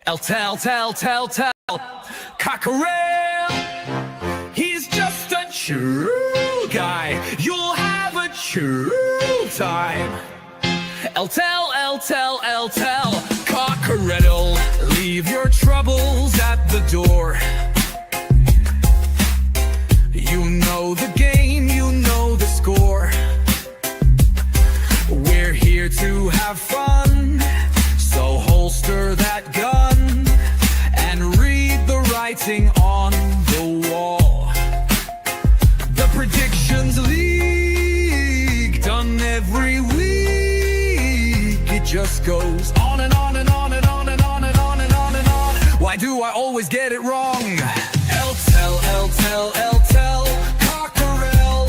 Tell, Cockerel, he's just a true guy. You'll have a true time. Tell, Cockerel, leave your troubles at the door. You know the game, you know the score. We're here to have fun, so holster that gun and read the writing on the wall. The Predictions League, done every week. It just goes on and on and on and on and on and on and on and on. Why do I always get it wrong? Tell, Cockerel,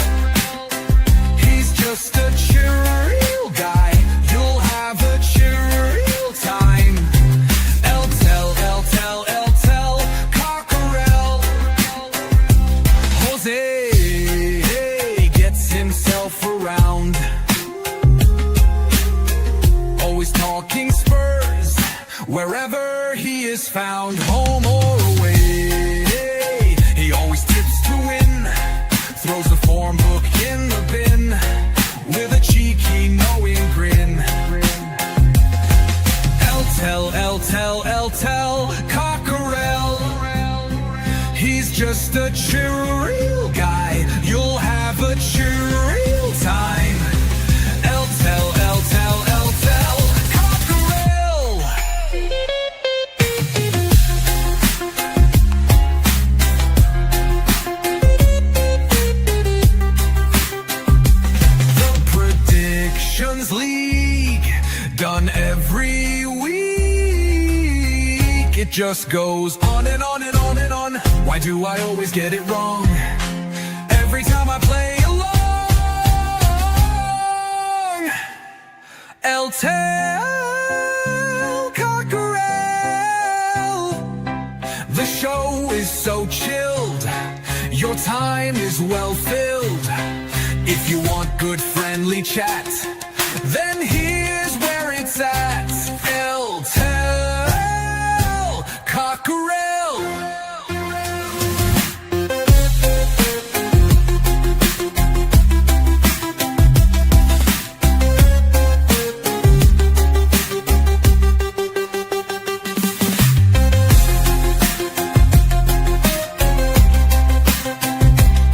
he's just a chill guy. You'll have a chill time. Tell, Cockerel. Jose gets himself around, always talking Spurs wherever he is found, home or away. He always tips to win, throws the form book in the bin with a cheeky knowing grin. Tell, Cockerel, he's just a chill guy. You'll have a chill time. Tell, Cockerel. The Predictions League, done every week. It just goes on and on and on and on. Why do I always get it wrong every time I play along? Tell, Cockerel, the show is so chilled, your time is well filled. If you want good friendly chat, then here's where it's at. Tell, Cockerel.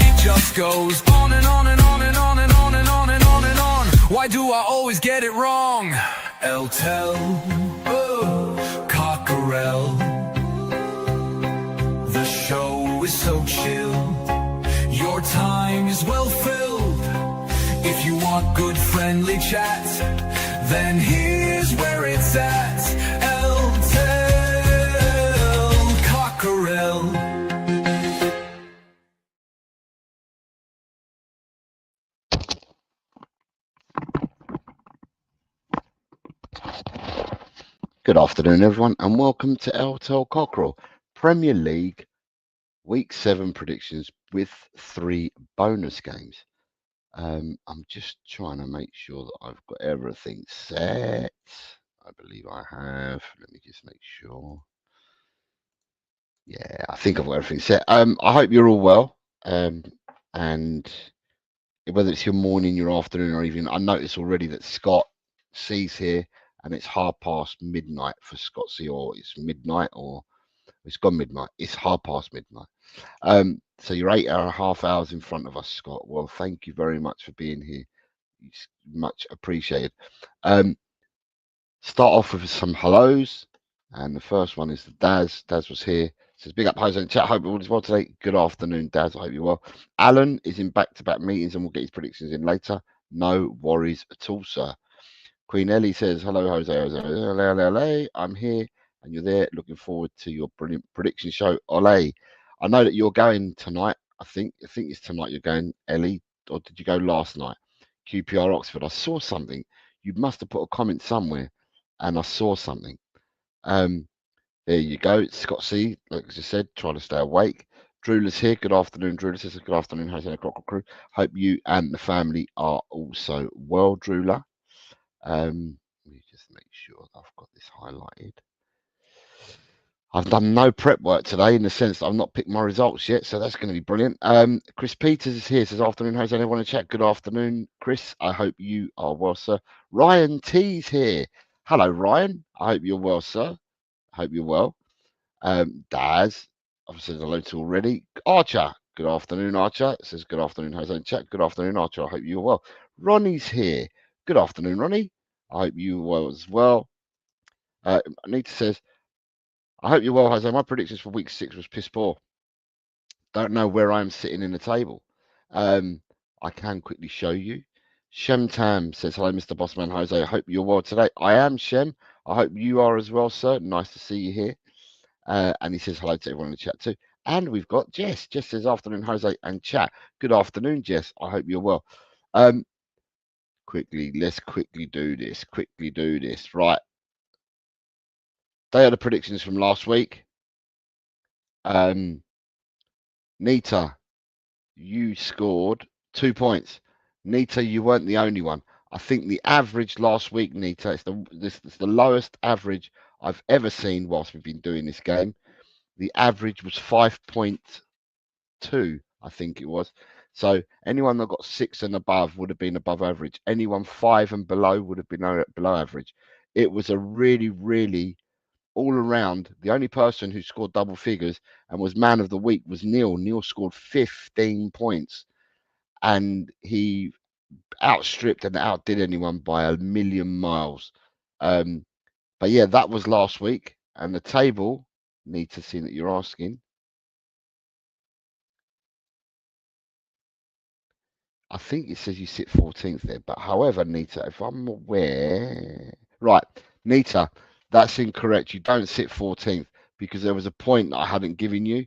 It just goes on and on and on and on and on and on and on and on. Why do I always get it wrong? Tell, Cockerel, the show is so chill, your time is well filled. If you want good friendly chat, then here's where it's at. Tell, Cockerel. Good afternoon, everyone, and welcome to Tell Cockerel Premier League Week 7 predictions with 3 bonus games. I'm just trying to make sure that I've got everything set. I believe I have. Let me just make sure. Yeah, I think I've got everything set. I hope you're all well. And whether it's your morning, your afternoon, or evening, I notice already that Scott C's here. And it's midnight for Scott C, or it's midnight, or it's gone midnight. It's midnight. So you're 8.5 hours in front of us, Scott. Well, thank you very much for being here. It's much appreciated. Start off with some hellos, and the first one is Daz. Daz was here. Says big up, Jose in the chat. Hope all is well today. Good afternoon, Daz. I hope you're well. Alan is in back-to-back meetings, and we'll get his predictions in later. No worries at all, sir. Queen Ellie says, hello, Jose. I'm here and you're there. Looking forward to your brilliant prediction show. Ole, I know that you're going tonight. I think it's tonight you're going, Ellie, or did you go last night? QPR Oxford. I saw something. You must have put a comment somewhere and I saw something. There you go. Scott C, like I just said, trying to stay awake. Drula's here. Good afternoon, Drula. Says good afternoon, Jose and the Cockerel crew. Hope you and the family are also well, Drula. Let me just make sure I've got this highlighted. I've done no prep work today in the sense that I've not picked my results yet, so that's going to be brilliant. Chris Peters is here, says, afternoon, Jose, anyone in chat? Good afternoon, Chris. I hope you are well, sir. Ryan T's here. Hello, Ryan. I hope you're well, sir. I hope you're well. Daz, I've said hello to already. Archer, good afternoon, Archer. It says, good afternoon, Jose in chat. Good afternoon, Archer. I hope you're well. Ronnie's here. Good afternoon, Ronnie. I hope you're well as well. Anita says, I hope you're well, Jose. My predictions for week 6 was piss poor. Don't know where I am sitting in the table. I can quickly show you. Shem Tam says, hello, Mr. Bossman Jose. I hope you're well today. I am, Shem. I hope you are as well, sir. Nice to see you here. And he says hello to everyone in the chat too. And we've got Jess. Jess says, afternoon, Jose and chat. Good afternoon, Jess. I hope you're well. Let's quickly do this. Right. They are the predictions from last week. Nita, you scored 2 points. Nita, you weren't the only one. I think the average last week, Nita, it's the lowest average I've ever seen whilst we've been doing this game. The average was 5.2, I think it was. So anyone that got 6 and above would have been above average. Anyone 5 and below would have been below average. It was a really, really all around. The only person who scored double figures and was man of the week was Neil. Neil scored 15 points and he outstripped and outdid anyone by a million miles. But yeah, that was last week. And the table, need to see that you're asking. I think it says you sit 14th there. But however, Nita, if I'm aware. Right, Nita, that's incorrect. You don't sit 14th because there was a point that I hadn't given you.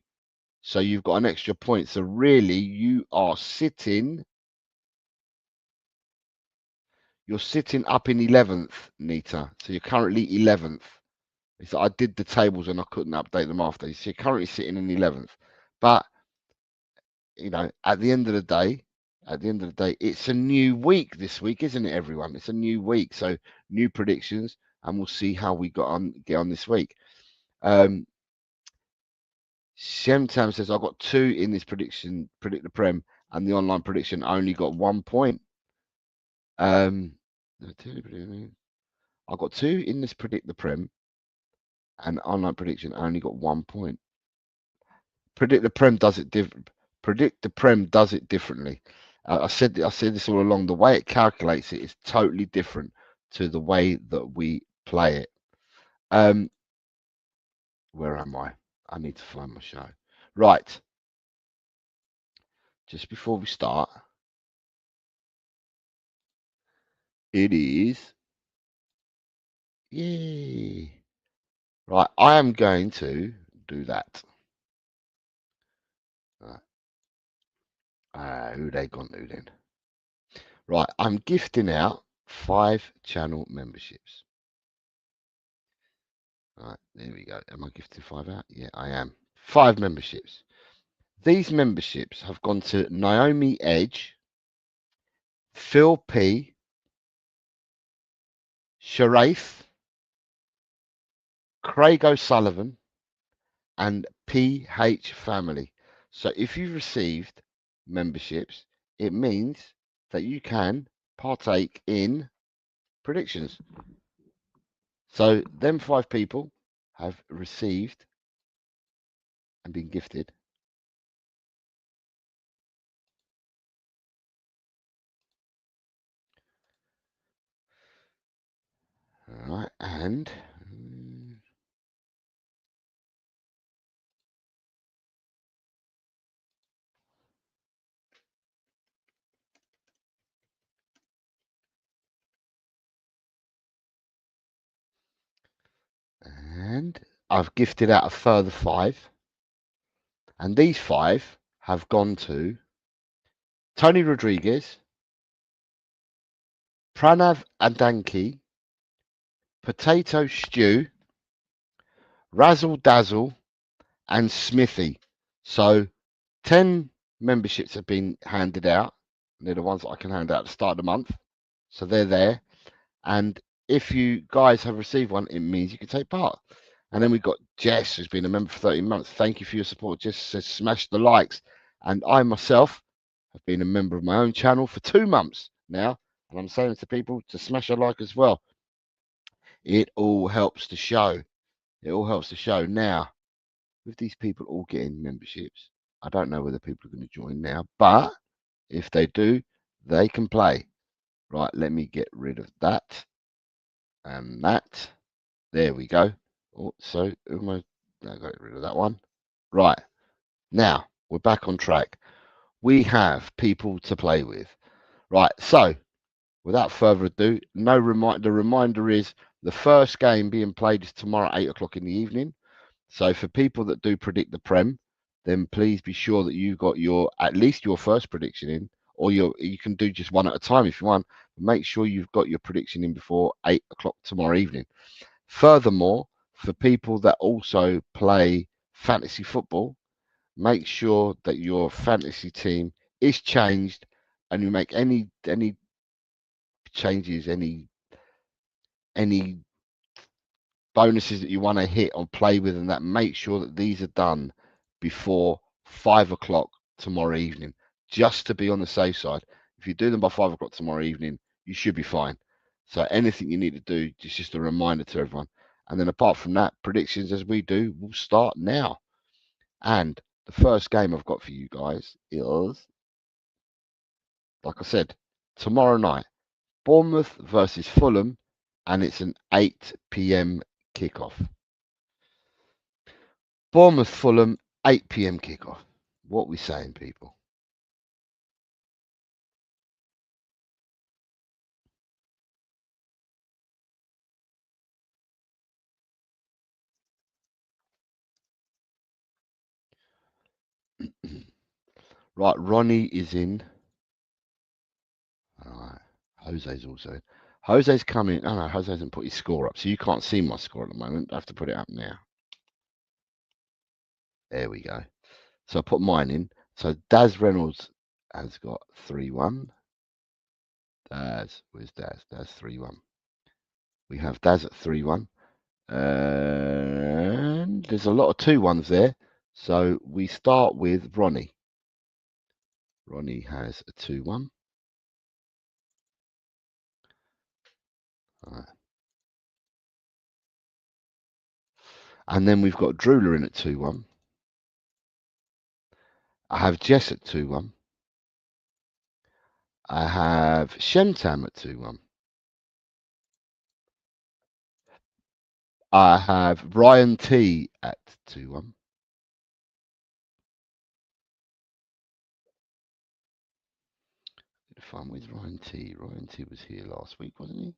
So you've got an extra point. So really, you are sitting. You're sitting up in 11th, Nita. So you're currently 11th. So I did the tables and I couldn't update them after. So you're currently sitting in 11th. But, you know, at the end of the day, it's a new week this week, isn't it, everyone? It's a new week. So new predictions and we'll see how we get on this week. Shemtam says, I got 2 in this prediction, predict the Prem, and the online prediction only got 1 point. I got 2 in this predict the Prem, and online prediction only got 1 point. Predict the Prem does it different. Predict the Prem does it differently. I said this all along. The way it calculates it is totally different to the way that we play it. Where am I? I need to find my show. Right. Just before we start, it is. Yay. Right. I am going to do that. Right. Who they gone to then? Right. I'm gifting out 5 channel memberships. Right. There we go. Am I gifting 5 out? Yeah, I am. 5 memberships. These memberships have gone to Naomi Edge, Phil P, Sharaith, Craig O'Sullivan, and PH Family. So if you've received memberships, it means that you can partake in predictions. So them 5 people have received and been gifted. All right, and I've gifted out a further 5. And these 5 have gone to Tony Rodriguez, Pranav Adanki, Potato Stew, Razzle Dazzle, and Smithy. So 10 memberships have been handed out. They're the ones that I can hand out at the start of the month. So they're there. And if you guys have received one, it means you can take part. And then we've got Jess, who's been a member for 13 months. Thank you for your support. Jess says, smash the likes. And I myself have been a member of my own channel for 2 months now. And I'm saying to people to smash a like as well. It all helps the show. It all helps the show. Now, with these people all getting memberships, I don't know whether people are going to join now, but if they do, they can play. Right, let me get rid of that and that. There we go. Oh, so I got rid of that one. Right, now we're back on track. We have people to play with. Right, so without further ado, the reminder is the first game being played is tomorrow at 8 o'clock in the evening. So for people that do predict the Prem, then please be sure that you got at least your first prediction in, or you can do just one at a time if you want. Make sure you've got your prediction in before 8 o'clock tomorrow evening. Furthermore, for people that also play fantasy football, make sure that your fantasy team is changed, and you make any changes, any bonuses that you want to hit or play with, and that, make sure that these are done before 5 o'clock tomorrow evening, just to be on the safe side. If you do them by 5 o'clock tomorrow evening, you should be fine. So anything you need to do, just a reminder to everyone. And then apart from that, predictions as we do will start now. And the first game I've got for you guys is, like I said, tomorrow night, Bournemouth versus Fulham, and it's an 8 p.m. kickoff. Bournemouth Fulham, 8 p.m. kickoff. What we saying, people? Right, Ronnie is in. All right, Jose's also in. Jose's coming. Oh no, Jose hasn't put his score up, so you can't see my score at the moment. I have to put it up now. There we go. So I put mine in. So Daz Reynolds has got 3-1. Where's Daz? Daz 3-1. We have Daz at 3-1. And there's a lot of 2-1s there. So we start with Ronnie. Ronnie has a 2-1. Right. And then we've got Drooler in at 2-1. I have Jess at 2-1. I have Shemtam at 2-1. I have Ryan T at 2-1. Fun with Ryan T. Ryan T was here last week, wasn't he?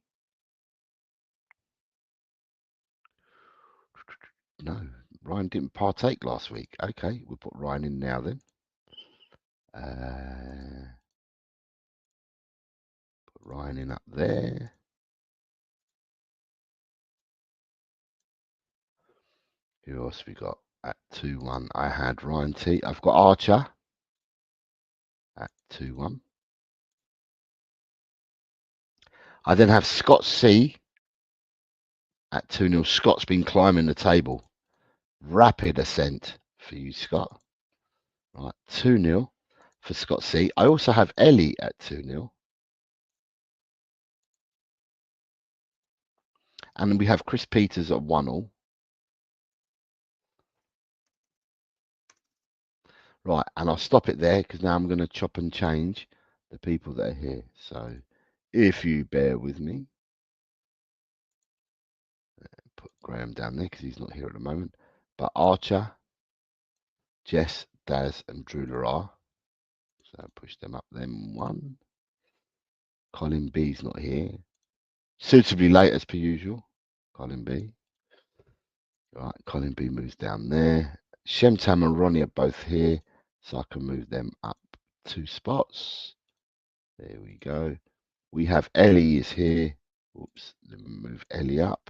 No, Ryan didn't partake last week. Okay, we'll put Ryan in now then. Put Ryan in up there. Who else we got at 2-1? I had Ryan T. I've got Archer at 2-1. I then have Scott C at 2-0. Scott's been climbing the table. Rapid ascent for you, Scott. Right, 2-0 for Scott C. I also have Ellie at 2-0. And we have Chris Peters at 1-0. Right, and I'll stop it there because now I'm going to chop and change the people that are here. So if you bear with me, put Graham down there because he's not here at the moment. But Archer, Jess, Daz, and Drooler are. So push them up then 1. Colin B's not here. Suitably late as per usual. Colin B. Right, Colin B moves down there. Shemtam and Ronnie are both here, so I can move them up 2 spots. There we go. We have Ellie is here. Oops, let me move Ellie up.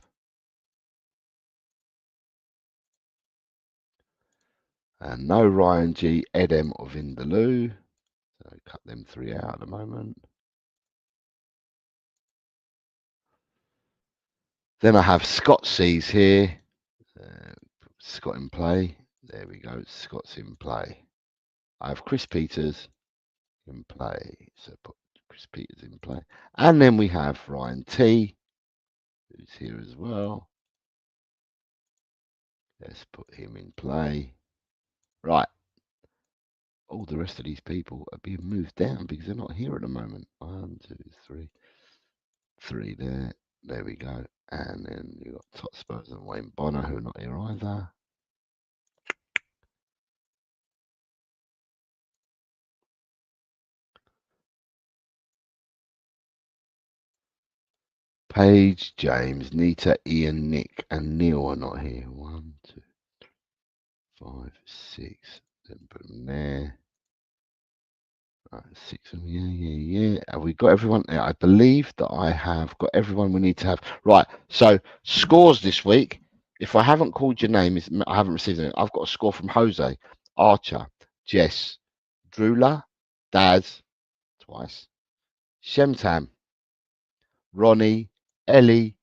And no Ryan G, Edem or Vindaloo. So cut them 3 out at the moment. Then I have Scott C's here. Scott in play. There we go. Scott's in play. I have Chris Peters in play. So put Chris Peters in play. And then we have Ryan T, who's here as well. Let's put him in play. Right. All the rest of these people are being moved down because they're not here at the moment. 1, 2, 3. 3 there. There we go. And then you've got Tot Spurs and Wayne Bonner, who are not here either. Paige, James, Nita, Ian, Nick, and Neil are not here. 1, 2, 5, 6. Then put them there. Right, 6 of them. Yeah. Have we got everyone? Yeah, I believe that I have got everyone we need to have. Right. So scores this week. If I haven't called your name, I haven't received it. I've got a score from Jose, Archer, Jess, Drula, Daz, twice, Shemtam, Ronnie, Ellie,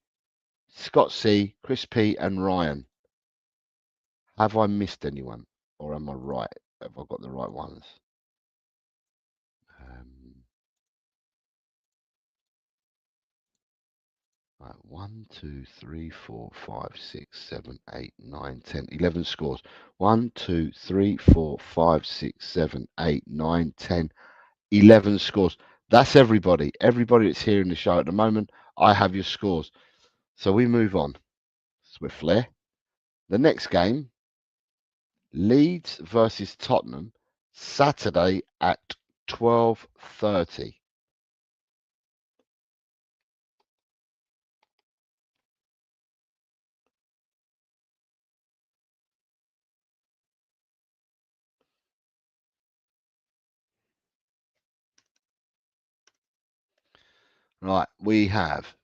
Scott C, Chris P, and Ryan. Have I missed anyone, or am I right? Have I got the right ones? Right, 1, 2, 3, 4, 5, 6, 7, 8, 9, 10, 11 scores. 1, 2, 3, 4, 5, 6, 7, 8, 9, 10, 11 scores. That's everybody. Everybody that's here in the show at the moment, I have your scores. So we move on swiftly. The next game, Leeds versus Tottenham, Saturday at 12:30. Right, we have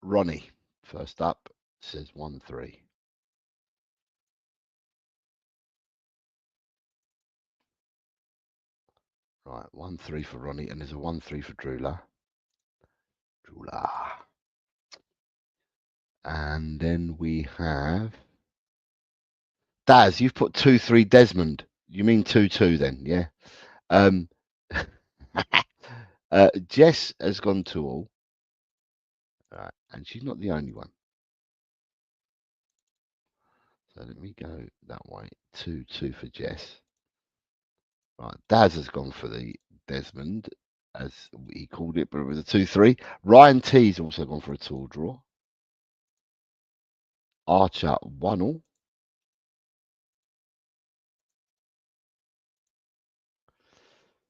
Ronnie first up, says 1-3. Right, 1-3 for Ronnie, and there's a 1-3 for Drula. And then we have Daz. You've put 2-3 Desmond. You mean 2-2 then, yeah? Jess has gone to all. Right, and she's not the only one. So let me go that way. 2-2 for Jess. Right, Daz has gone for the Desmond, as he called it, but it was a 2-3. Ryan T's also gone for a 2 draw. Archer 1-all.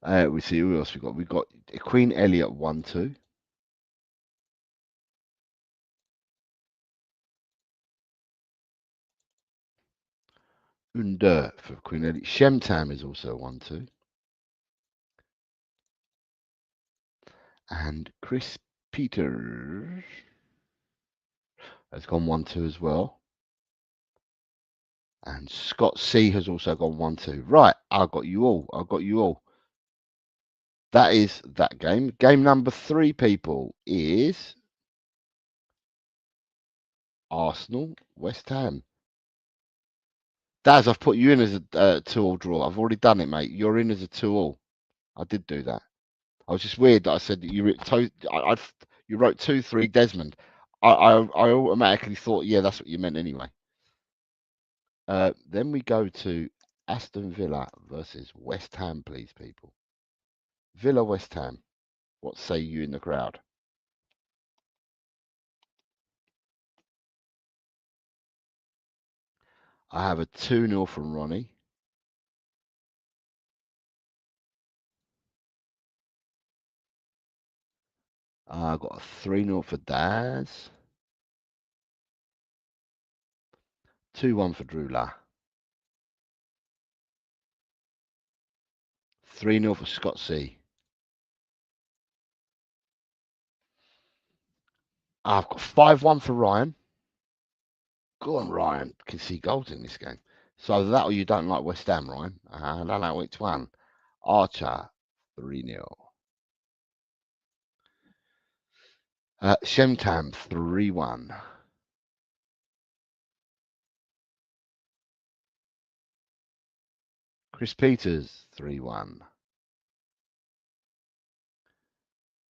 We see who else we got. We got Queen Elliot 1-2. Under for Queen Elliot. Shemtam is also 1-2. And Chris Peters has gone 1-2 as well. And Scott C has also gone 1-2. Right, I got you all. I got you all. That is that game. Game number 3, people, is Arsenal West Ham. Daz, I've put you in as a 2-all draw. I've already done it, mate. You're in as a 2-all. I did do that. I was just weird that I said that you you wrote 2-3 Desmond. I automatically thought, yeah, that's what you meant anyway. Then we go to Aston Villa versus West Ham, please, people. Villa West Ham. What say you in the crowd? I have a 2-0 from Ronnie. I got a 3-0 for Daz. 2-1 for Drula. 3-0 for Scott C. I've got 5-1 for Ryan. Go on, Ryan. Can see goals in this game. So that or you don't like West Ham, Ryan? I don't know which one. Archer, 3-0. Shemtam, 3-1. Chris Peters, 3-1.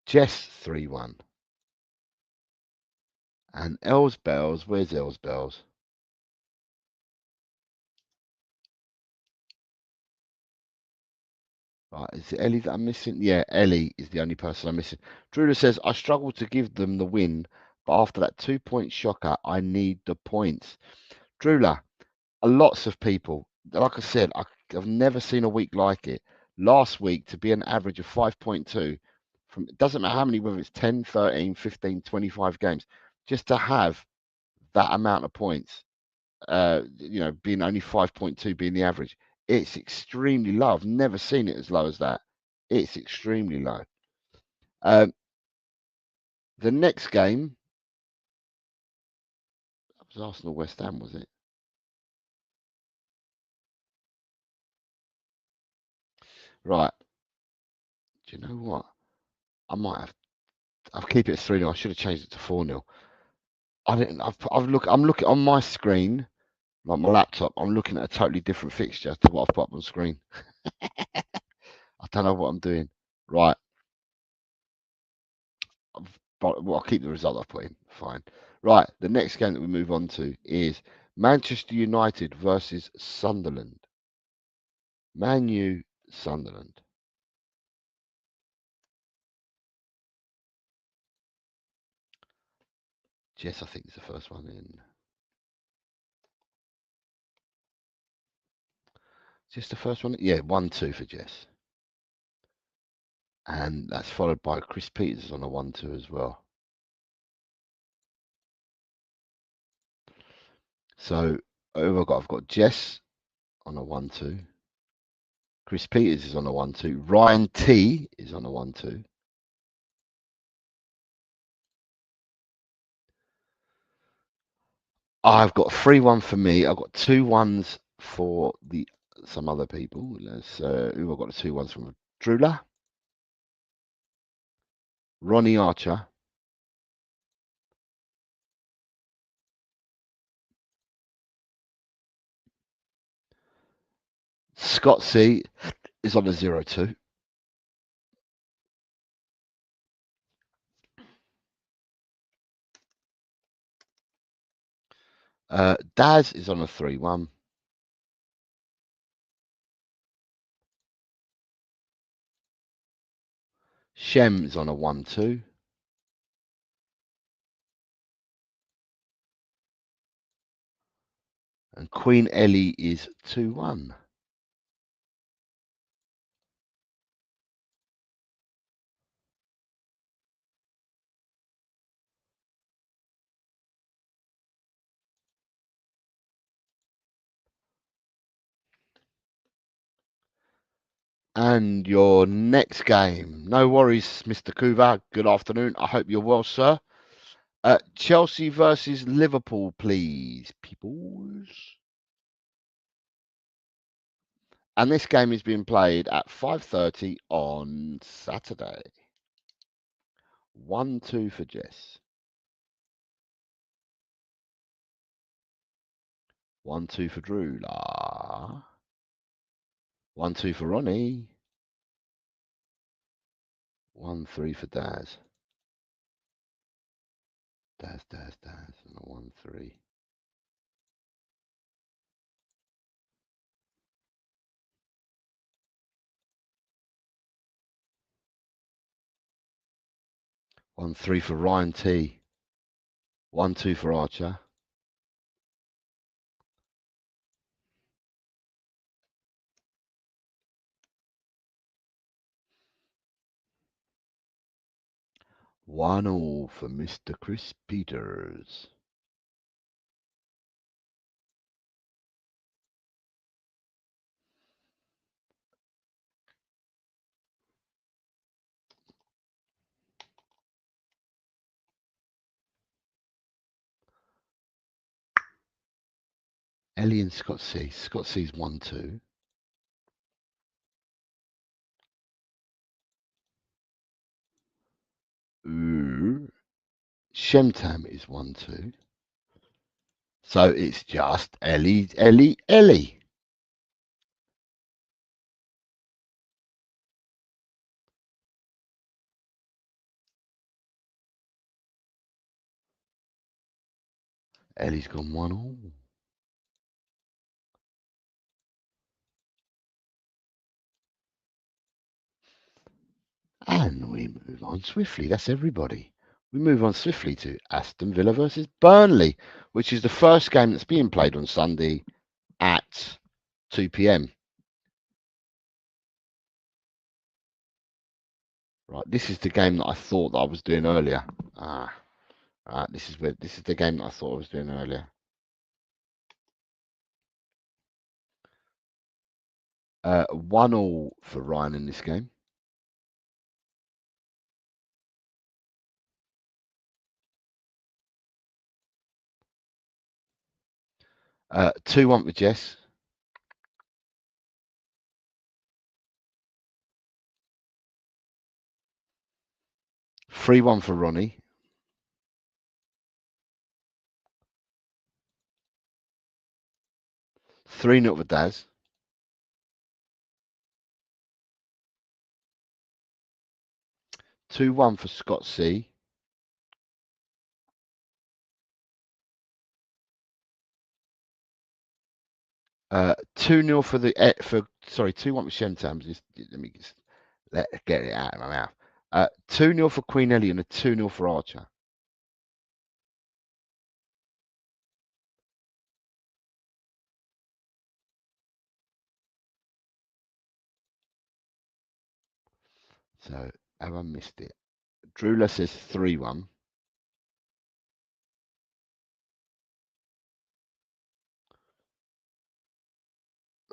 Jess, 3-1. And Els Bells, where's Els Bells? Right, is it Ellie that I'm missing? Yeah, Ellie is the only person I'm missing. Drula says, I struggle to give them the win, but after that 2-point shocker, I need the points. Drula, lots of people, like I said, I've never seen a week like it. Last week, to be an average of 5.2, from it doesn't matter how many, whether it's 10, 13, 15, 25 games, just to have that amount of points, being only 5.2 being the average, it's extremely low. I've never seen it as low as that. It's extremely low. Um, the next game was Arsenal West Ham, was it? Right. Do you know what? I might have. I'll keep it at 3-0. I should have changed it to 4-0. I didn't. I'm looking on my screen, like my laptop. I'm looking at a totally different fixture to what I've put up on screen. I don't know what I'm doing. Right. But well, I'll keep the result I've put in. Fine. Right. The next game that we move on to is Manchester United versus Sunderland. Man U, Sunderland. Jess, I think, is the first one in. Just the first one? Yeah, 1-2 for Jess. And that's followed by Chris Peters on a 1-2 as well. So who have I got? I've got Jess on a 1-2. Chris Peters is on a 1-2. Ryan T is on a 1-2. I've got 3-1 for me. I've got 2-1s for some other people. Who I've got the 2-1s from? Drula, Ronnie Archer, Scott C is on a 0-2. Daz is on a 3-1. Shem is on a 1-2. And Queen Ellie is 2-1. And your next game. No worries, Mr. Kuva. Good afternoon. I hope you're well, sir. Chelsea versus Liverpool, please, peoples. And this game is being played at 5:30 on Saturday. 1-2 for Jess. 1-2 for Drew. 1-2 for Ronnie. 1-3 for Daz. Daz. And a 1-3. 1-3 for Ryan T. 1-2 for Archer. 1-0 for Mr. Chris Peters. Ellie and Scott C. Scott C's 1-2. Ooh. Shemtam is 1-2. So it's just Ellie. Ellie's gone 1-1. And we move on swiftly. That's everybody. We move on swiftly to Aston Villa versus Burnley, which is the first game that's being played on Sunday at 2 p.m. Right, this is the game that I thought that I was doing earlier. This is the game that I thought I was doing earlier. 1-1 for Ryan in this game. Uh, 2-1 for Jess. 3-1 for Ronnie. 3-0 for Daz. 2-1 for Scott C. 2-0 for 2-1 for Shentams. Let me just get it out of my mouth. 2-0 for Queen Ellie and a 2-0 for Archer. So have I missed it? Drula says 3-1.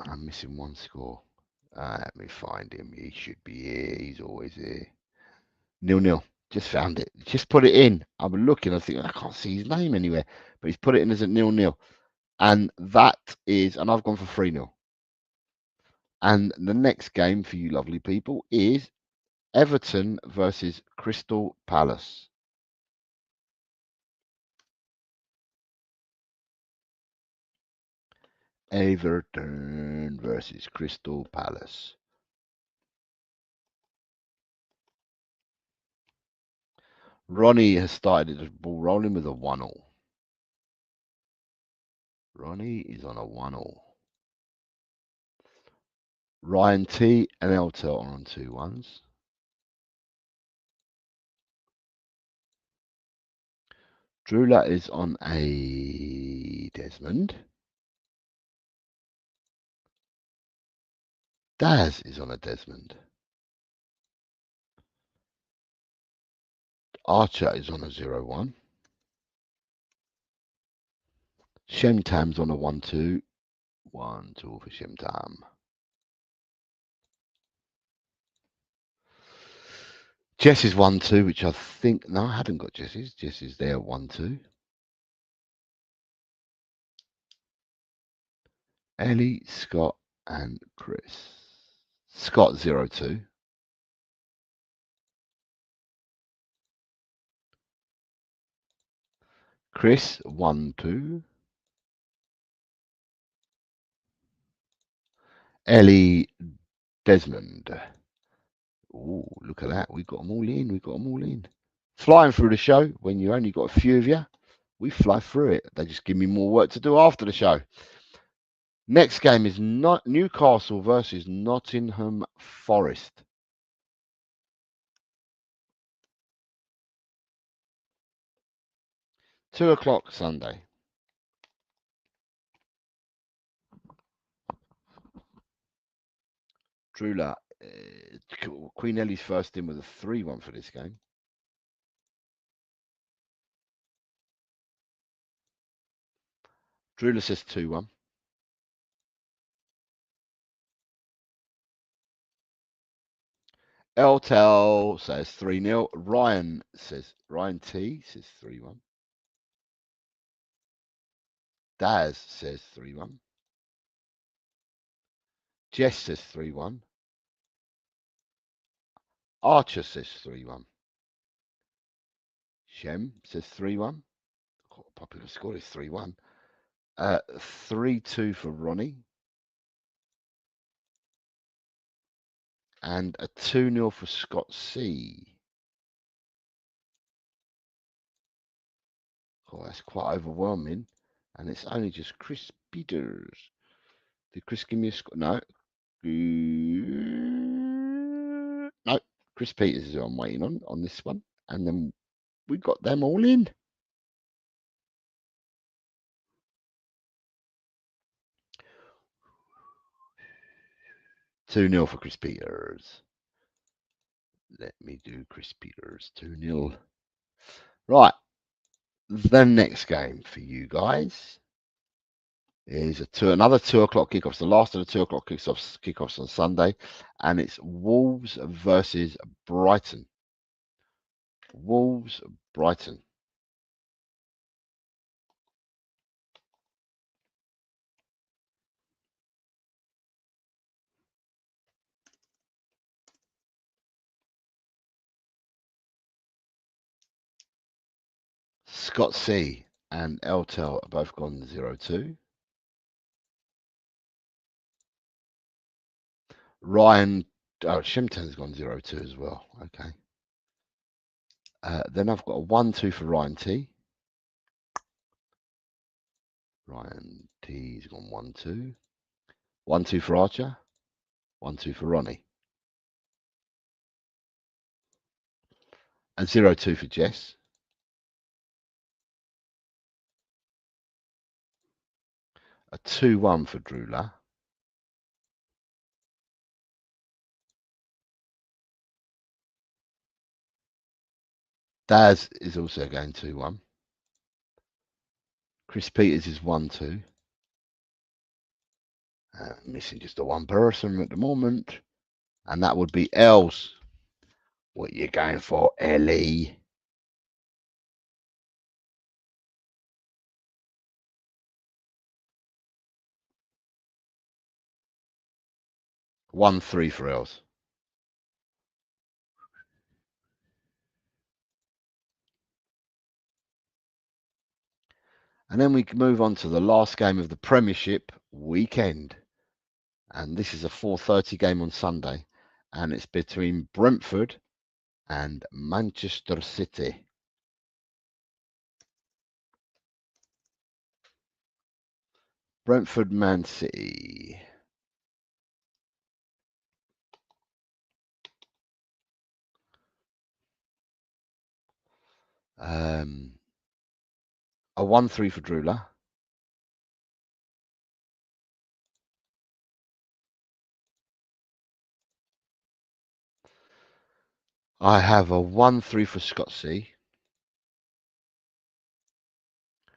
I'm missing one score. Let me find him. He should be here. He's always here. 0-0. Just found it. Just put it in. I'm looking. I think I can't see his name anywhere, but he's put it in as a 0-0. And that is, and I've gone for 3-0. And the next game for you lovely people is Everton versus Crystal Palace. Everton versus Crystal Palace. Ronnie has started the ball rolling with a 1-1. Ronnie is on a 1-1. Ryan T and Elter are on 2-1s. Drula is on a Desmond. Daz is on a Desmond. Archer is on a 0-1. Shemtam's on a 1-2. 1-2 for Shemtam. Jess is 1-2, which I think, no, I haven't got Jess's. Jess is there 1-2. Ellie, Scott, and Chris. Scott 0-2. Chris 1-2. Ellie, Desmond. Oh, look at that. We got them all in. We got them all in. Flying through the show when you only got a few of you. We fly through it. They just give me more work to do after the show. Next game is Newcastle versus Nottingham Forest. £2 Sunday. Drula, Queen Ellie's first in with a 3-1 for this game. Drula says 2-1. Eltel says 3-0. Ryan T says 3-1. Daz says 3-1. Jess says 3-1. Archer says 3-1. Shem says 3-1. Popular score is 3-1. 3-2 for Ronnie. And a 2-0 for Scott C. Oh, that's quite overwhelming. And it's only just Chris Peters. Did Chris give me a score? No. No. Chris Peters is who I'm waiting on this one. And then we got them all in. Two 0 for Chris Peters. Let me do Chris Peters 2-0. Right. The next game for you guys is another 2 o'clock kickoff. It's the last of the 2 o'clock kickoffs on Sunday, and it's Wolves versus Brighton. Wolves, Brighton. Scott C and Eltel are both gone 0-2. Ryan, Shimton's gone 0-2 as well. Okay. Then I've got a 1-2 for Ryan T. Ryan T's gone 1-2. 1-2 for Archer. 1-2 for Ronnie. A 0-2 for Jess. A 2-1 for Drula. Daz is also going 2-1. Chris Peters is 1-2. Missing just the one person at the moment. And that would be Els. What are you going for, Ellie? One 3 for Els. And then we move on to the last game of the Premiership weekend. And this is a 4:30 game on Sunday. And it's between Brentford and Manchester City. Brentford, Man City. A 1-3 for Drula. I have a 1-3 for Scott C.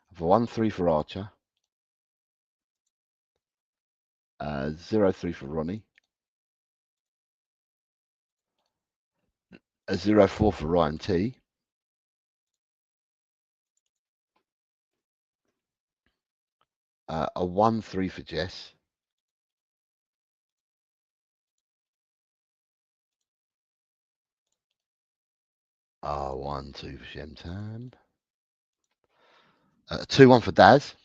I have a 1-3 for Archer. 0-3 for Ronnie. A 0-4 for Ryan T. A 1-3 for Jess. A 1-2 for Shemtan. 2-1 for Daz.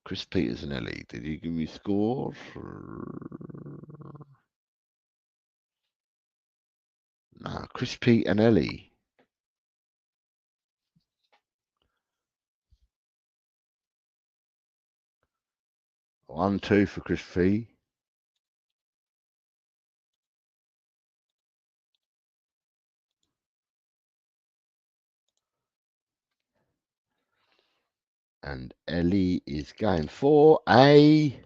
Chris Peters and Ellie. Did you give me scores? No, Chris Pete and Ellie. 1-2 for Chris P. And Ellie is going for a...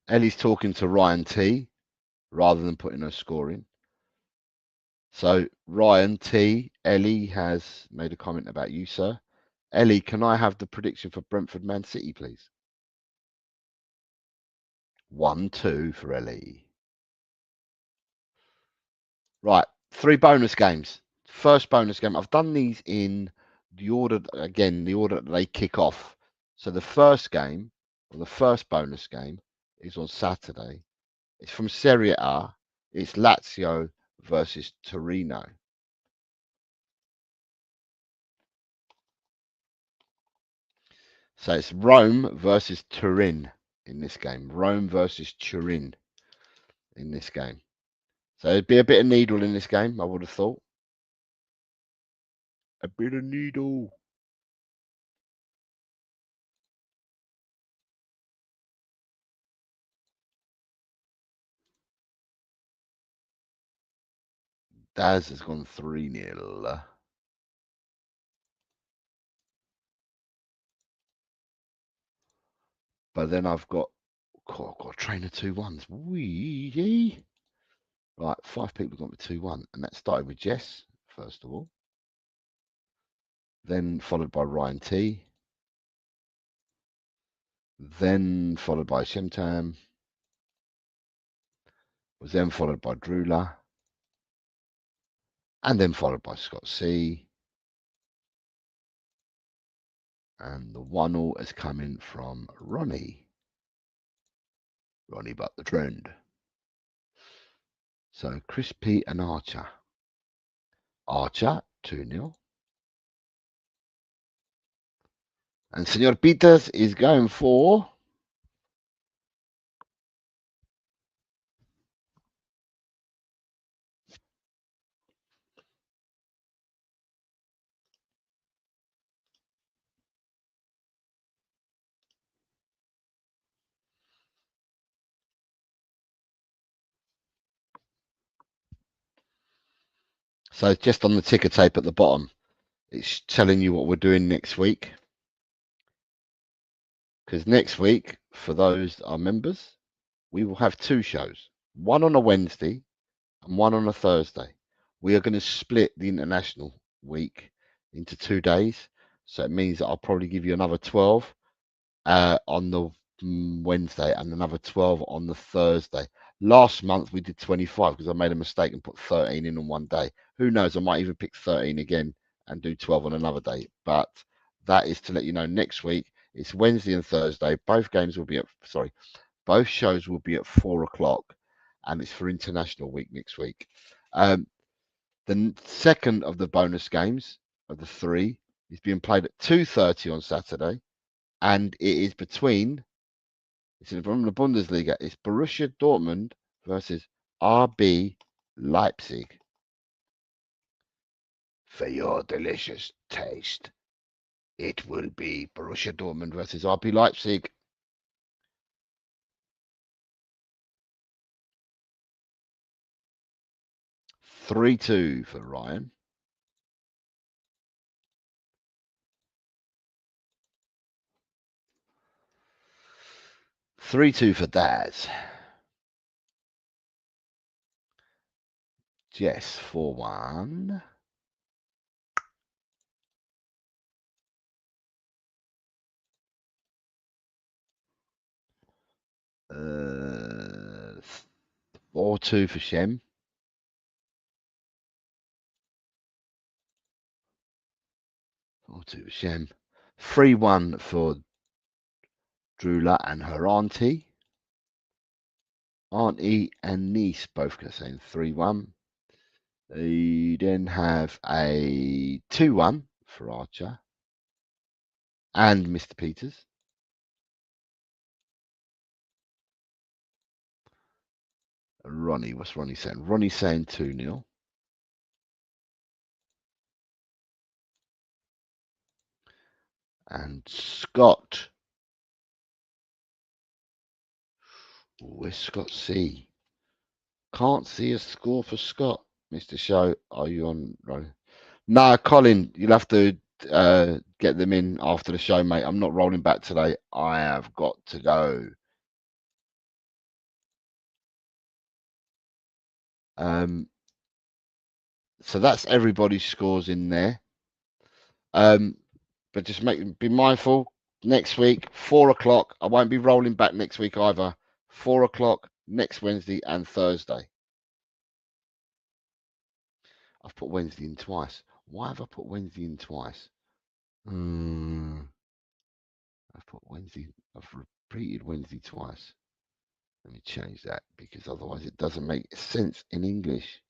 Ellie's talking to Ryan T rather than putting her score in. So Ryan T, Ellie has made a comment about you, sir. Ellie, can I have the prediction for Brentford Man City, please? 1-2 for Ellie. Right, 3 bonus games. First bonus game. I've done these in the order, again, the order that they kick off. So the first game, or the first bonus game, is on Saturday. It's from Serie A. It's Lazio versus Torino. So it's Rome versus Turin in this game. Rome versus Turin in this game. So it'd be a bit of needle in this game, I would have thought. A bit of needle. Daz has gone 3-0. But then I've got a train of 2-1s. Wee. Right, 5 people got me 2-1. And that started with Jess, first of all. Then followed by Ryan T. Then followed by Shemtam. Was then followed by Drula. And then followed by Scott C. And the 1-0 has come in from Ronnie. Ronnie but the trend. So Chris P and Archer. Archer, 2-0. And Senor Peters is going for... So just on the ticker tape at the bottom, it's telling you what we're doing next week. Because next week, for those that are members, we will have 2 shows. One on a Wednesday and one on a Thursday. We are going to split the international week into 2 days. So it means that I'll probably give you another 12 on the Wednesday and another 12 on the Thursday. Last month we did 25 because I made a mistake and put 13 in on one day. Who knows? I might even pick 13 again and do 12 on another day. But that is to let you know next week. It's Wednesday and Thursday. Both games will be at, both shows will be at 4 o'clock, and it's for International Week next week. The second of the bonus games of the 3 is being played at 2:30 on Saturday, and it is between, it's from the Bundesliga, it's Borussia Dortmund versus RB Leipzig. For your delicious taste, it will be Borussia Dortmund versus RB Leipzig. (3-2) for Ryan. 3-2 for Daz. Jess 4-1. Uh, 4-2 for Shem. 4-2 for Shem. 3-1 for Drula and her auntie. Auntie and niece both got the same 3-1. They then have a 2-1 for Archer and Mr. Peters. Ronnie, what's Ronnie saying? Ronnie's saying 2-0. And Scott. Where's Scott C? Can't see a score for Scott. Mr. Show, are you on? No, Colin, you'll have to get them in after the show, mate. I'm not rolling back today. I have got to go. So that's everybody's scores in there. But just be mindful. Next week, 4 o'clock. I won't be rolling back next week either. 4 o'clock next Wednesday and Thursday. I've put Wednesday in twice. Why have I put Wednesday in twice? I've put Wednesday. I've repeated Wednesday twice. Let me change that because otherwise it doesn't make sense in English.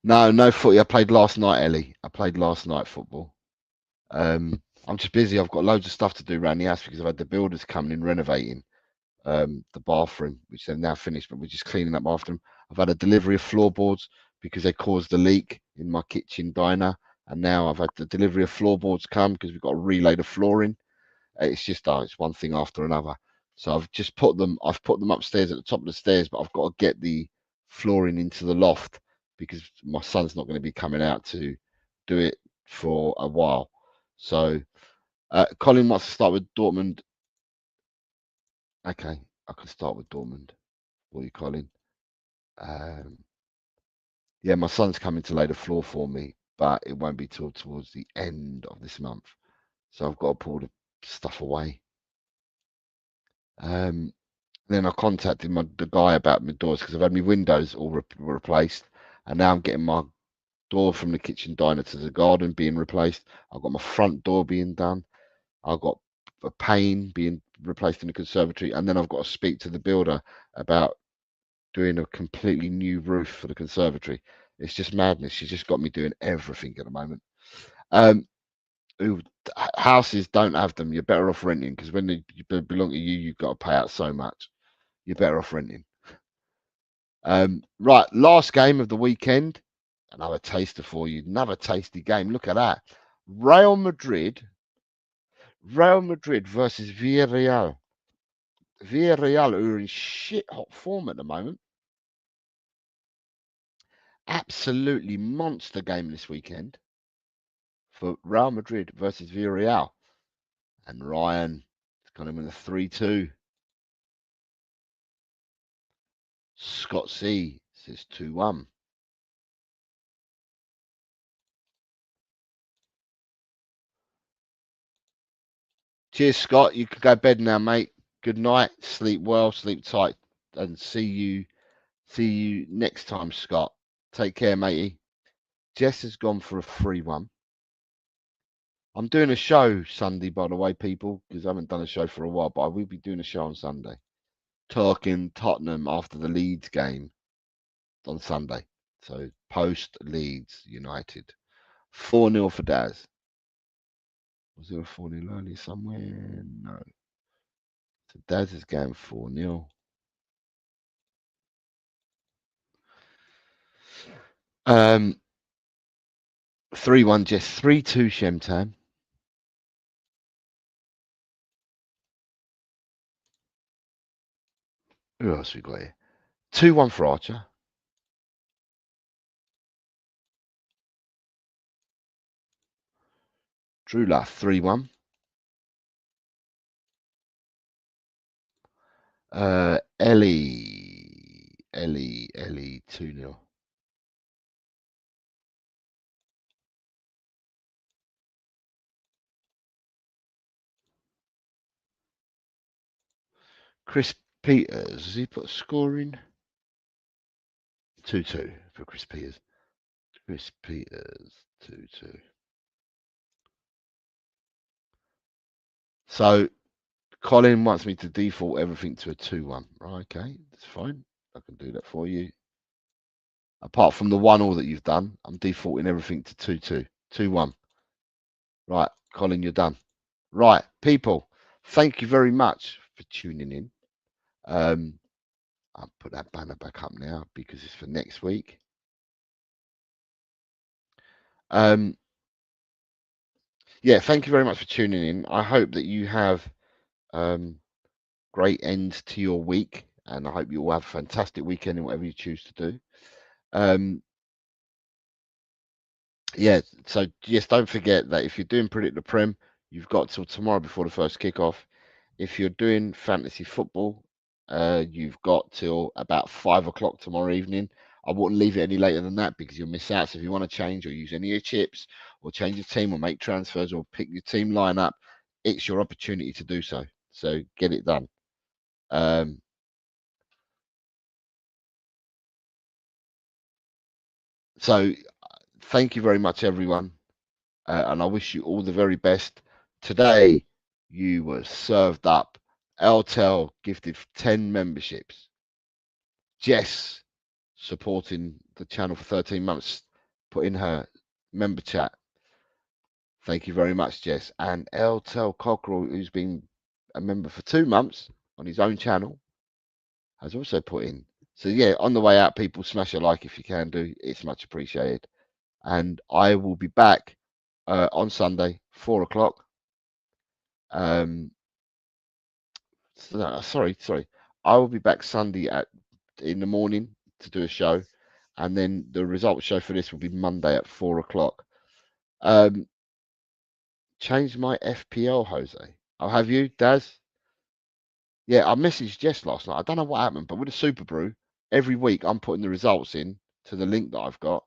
No footy. I played last night, Ellie. I played last night football. I'm just busy. I've got loads of stuff to do around the house because I've had the builders coming in renovating the bathroom, which they've now finished, but we're just cleaning up after them. I've had a delivery of floorboards because they caused a leak in my kitchen diner, and now I've had the delivery of floorboards come because we've got to relay the flooring. It's just it's one thing after another. So I've just put them. I've put them upstairs at the top of the stairs, but I've got to get the flooring into the loft because my son's not going to be coming out to do it for a while. So Colin wants to start with Dortmund. Okay, I can start with Dortmund. What are you, Colin? Um, yeah, my son's coming to lay the floor for me, but it won't be till towards the end of this month. So I've got to pull the stuff away. Then I contacted the guy about my doors because I've had my windows all replaced, and now I'm getting my door from the kitchen diner to the garden being replaced. I've got my front door being done. I've got a pane being replaced in the conservatory, and then I've got to speak to the builder about doing a completely new roof for the conservatory. It's just madness. She's just got me doing everything at the moment. Um, houses don't have them. You're better off renting because when they belong to you, you've got to pay out so much. You're better off renting. Right, last game of the weekend. Another taster for you. Another tasty game. Look at that. Real Madrid. Real Madrid versus Villarreal. Villarreal are in shit hot form at the moment. Absolutely monster game this weekend for Real Madrid versus Villarreal. And Ryan has got him in a 3-2. Scott C says 2-1. Cheers, Scott. You can go to bed now, mate. Good night. Sleep well, sleep tight, and see you next time, Scott. Take care, matey. Jess has gone for a 3-1. I'm doing a show Sunday, by the way, people, because I haven't done a show for a while, but I will be doing a show on Sunday. Talking Tottenham after the Leeds game on Sunday. So post Leeds United. 4-0 for Daz. Was there a 4-0 early somewhere? No. So Daz is going 4-0. 3-1 Jess. 3-2 Shemtan. Who else we got here? 2-1 for Archer. Drew Luff, 3-1. Ellie, 2-0. Chris Peters, has he put a score in? 2-2 for Chris Peters. Chris Peters, 2-2. So Colin wants me to default everything to a 2-1. Right, okay, that's fine. I can do that for you. Apart from the 1-1 that you've done, I'm defaulting everything to 2-2. 2-1. Right, Colin, you're done. Right, people, thank you very much for tuning in. I'll put that banner back up now because it's for next week. Yeah, thank you very much for tuning in. I hope that you have great ends to your week, and I hope you all have a fantastic weekend in whatever you choose to do. Yeah, so yes, don't forget that if you're doing Predict the Prem, you've got till tomorrow before the first kickoff. If you're doing fantasy football, you've got till about 5 o'clock tomorrow evening. I wouldn't leave it any later than that because you'll miss out. So if you want to change or use any of your chips or change your team or make transfers or pick your team lineup, it's your opportunity to do so. So get it done. So thank you very much, everyone. And I wish you all the very best. Today, you were served up. LTEL gifted 10 memberships. Jess supporting the channel for 13 months. put in her member chat. Thank you very much, Jess. And Eltel Cockerell, who's been a member for 2 months on his own channel, has also put in. So yeah, on the way out, people, smash a like if you can do. It's much appreciated. And I will be back on Sunday, 4 o'clock. Sorry. I will be back Sunday in the morning to do a show, and then the results show for this will be Monday at 4 o'clock. Change my FPL, Jose. I'll have you, Daz. Yeah, I messaged Jess last night. I don't know what happened, but with the Super Brew, every week I'm putting the results in to the link that I've got,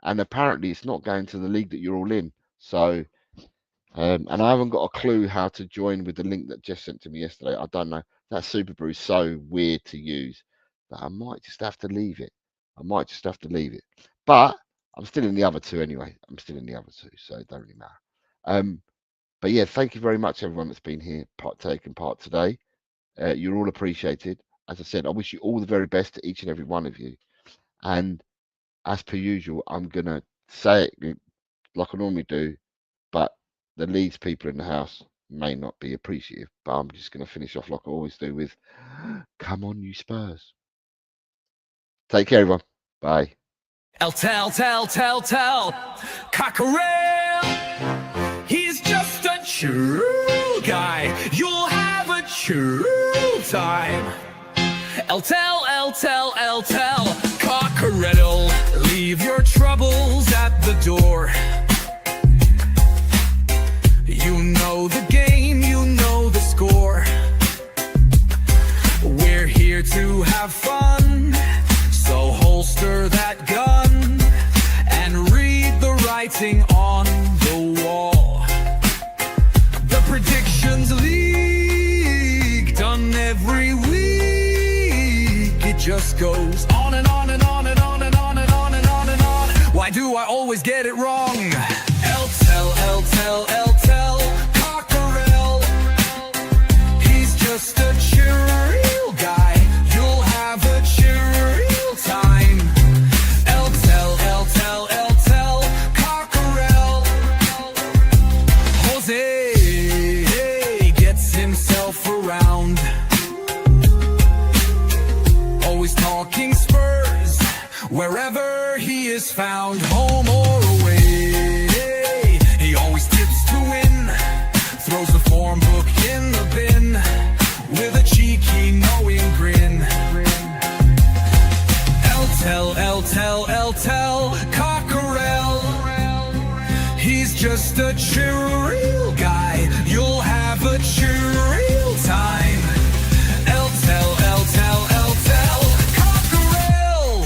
and apparently it's not going to the league that you're all in. So, and I haven't got a clue how to join with the link that Jess sent to me yesterday. I don't know. That Super Brew is so weird to use that I might just have to leave it. But I'm still in the other two anyway. So it don't really matter. But yeah, thank you very much, everyone that's been here, taking part today. You're all appreciated. As I said, I wish you all the very best to each and every one of you. And as per usual, I'm going to say it like I normally do, but the Leeds people in the house may not be appreciative. But I'm just going to finish off like I always do with, come on, you Spurs. Take care, everyone. Bye. Tell, Cockerell. He's just a true guy. You'll have a true time. Tell, Cockerell. Leave your troubles at the door. You know the game, you know the score. We're here to have fun, so holster that gun and read the writing on the wall. The predictions league, done every week. It just goes on and on and on and on and on and on and on and on. Why do I always get it wrong? Tell, Cockerell. He's just a chill guy. You'll have a chill time. Tell, Cockerell. Jose gets himself around, always talking Spurs wherever he is found, home or away. He always tips to win, throws the form book in the bin with a cheeky knowing grin. Tell, Cockerell. He's just a chill guy. You'll have a chill time. Tell, Cockerell.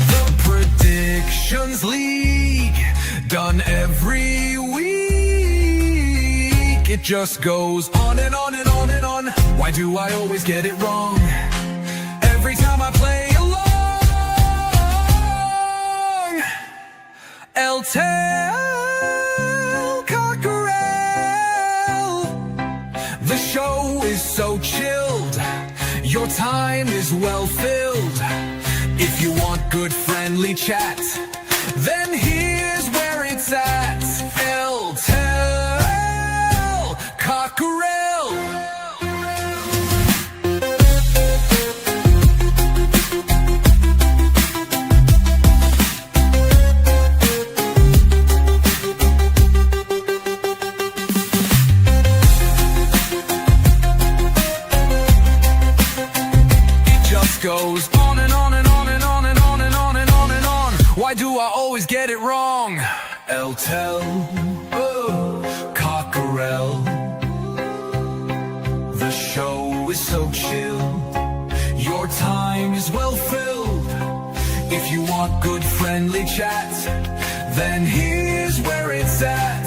The Predictions League, done every week. It just goes on and on and on and on. Why do I always get it wrong? Every time I play along. Tell, Cockerell. The show is so chilled, your time is well filled. If you want good friendly chat, then here's where it's at. Tell, Cockerell. It just goes on and on and on and on and on and on and on and on. Why do I always get it wrong? Tell, Cockerell. The show is so chill, your time is well filled. If you want good friendly chat, then here's where it's at.